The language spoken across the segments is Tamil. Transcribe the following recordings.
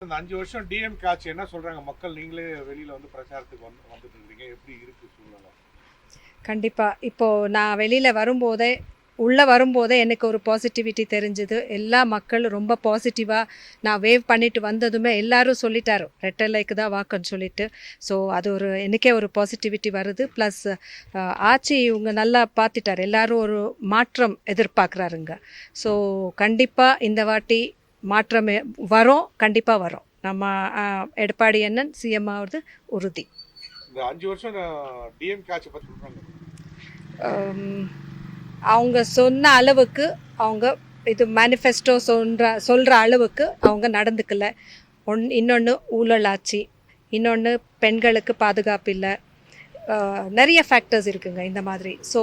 இந்த 5 வருஷம் டிஎம்கே ஆட்சி என்ன சொல்றாங்க மக்கள்? நீங்களே வெளியில வந்து பிரச்சாரத்துக்கு வந்துட்டு இருக்கீங்க, எப்படி இருக்கு சூழ்நிலை? கண்டிப்பாக இப்போது நான் வெளியில் வரும்போதே உள்ளே வரும்போதே எனக்கு ஒரு பாசிட்டிவிட்டி தெரிஞ்சுது. எல்லா மக்களும் ரொம்ப பாசிட்டிவாக நான் வேவ் பண்ணிட்டு வந்ததுமே எல்லாரும் சொல்லிட்டாரு ரெட்டலைக்கு தான் வாக்குன்னு சொல்லிட்டு. ஸோ அது ஒரு எனக்கே ஒரு பாசிட்டிவிட்டி வருது. ப்ளஸ் ஆட்சி இவங்க நல்லா பார்த்துட்டார், எல்லாரும் ஒரு மாற்றம் எதிர்பார்க்குறாருங்க. ஸோ கண்டிப்பாக இந்த வாட்டி மாற்றம் வரும், கண்டிப்பாக வரும். நம்ம எடப்பாடி அண்ணன் சிஎம் ஆகுறது உறுதி. இந்த 5 வருஷம் டிஎம்கே ஆட்சி பற்றி சொல்றாங்க. அவங்க சொன்ன அளவுக்கு அவங்க இது மேனிஃபெஸ்டோ சொல்கிற அளவுக்கு அவங்க நடந்துக்கல. இன்னொன்று ஊழல் ஆட்சி, இன்னொன்று பெண்களுக்கு பாதுகாப்பு இல்லை, நிறைய ஃபேக்டர்ஸ் இருக்குங்க இந்த மாதிரி. ஸோ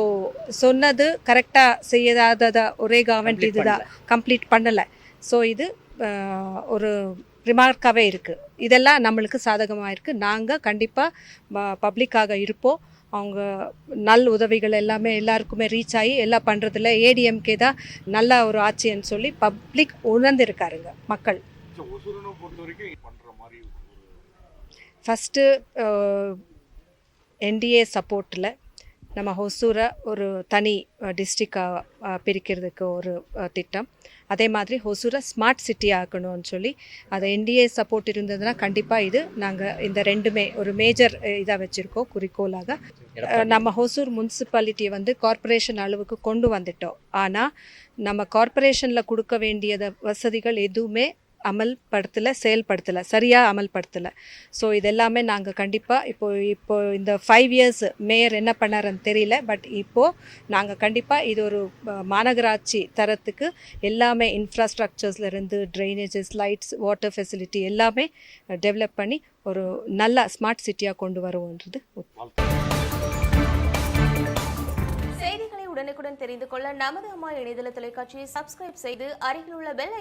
சொன்னது கரெக்டாக செய்யாததை ஒரே கவர்மெண்ட் இதுதான் கம்ப்ளீட் பண்ணலை. ஸோ இது ஒரு ரிமார்க்காகவே இருக்குது. இதெல்லாம் நம்மளுக்கு சாதகமாக இருக்குது. நாங்கள் கண்டிப்பாக பப்ளிக்காக இருப்போம். அவங்க நல் உதவிகள் எல்லாமே எல்லாருக்குமே ரீச் ஆகி எல்லாம் பண்ணுறதில்ல. ஏடிஎம்கே தான் நல்ல ஒரு ஆட்சின்னு சொல்லி பப்ளிக் உணர்ந்திருக்காருங்க மக்கள். ஃபஸ்ட்டு என்டிஏ சப்போர்ட்டில் நம்ம ஹொசூரை ஒரு தனி டிஸ்ட்ரிக்டாக பிரிக்கிறதுக்கு ஒரு திட்டம். அதே மாதிரி ஹொசூரை ஸ்மார்ட் சிட்டி ஆக்கணும்னு சொல்லி அதை என்டிஏ சப்போர்ட் இருந்ததுன்னா கண்டிப்பாக இது நாங்கள் இந்த ரெண்டுமே ஒரு மேஜர் இதாக வச்சுருக்கோம் குறிக்கோளாக. நம்ம ஹொசூர் முனிசிபாலிட்டியை வந்து கார்ப்பரேஷன் அளவுக்கு கொண்டு வந்துட்டோம். ஆனால் நம்ம கார்ப்பரேஷனில் கொடுக்க வேண்டியத வசதிகள் எதுவுமே செயல்படுத்தலை, சரியாக அமல்படுத்தலை. ஸோ இதெல்லாமே நாங்கள் கண்டிப்பாக இப்போ இந்த 5 இயர்ஸ் மேயர் என்ன பண்ணாருன்னு தெரியல. பட் இப்போது நாங்கள் கண்டிப்பாக இது ஒரு மாநகராட்சி தரத்துக்கு எல்லாமே இன்ஃப்ராஸ்ட்ரக்சர்ஸ்லேருந்து ட்ரைனேஜஸ், லைட்ஸ், வாட்டர் ஃபெசிலிட்டி எல்லாமே டெவலப் பண்ணி ஒரு நல்ல ஸ்மார்ட் சிட்டியாக கொண்டு வருவோன்றது. செய்திகளை உடனுக்குடன் தெரிந்து கொள்ள நமது அம்மா இணையதள தொலைக்காட்சியை சப்ஸ்கிரைப் செய்து அருகில் உள்ள பெல்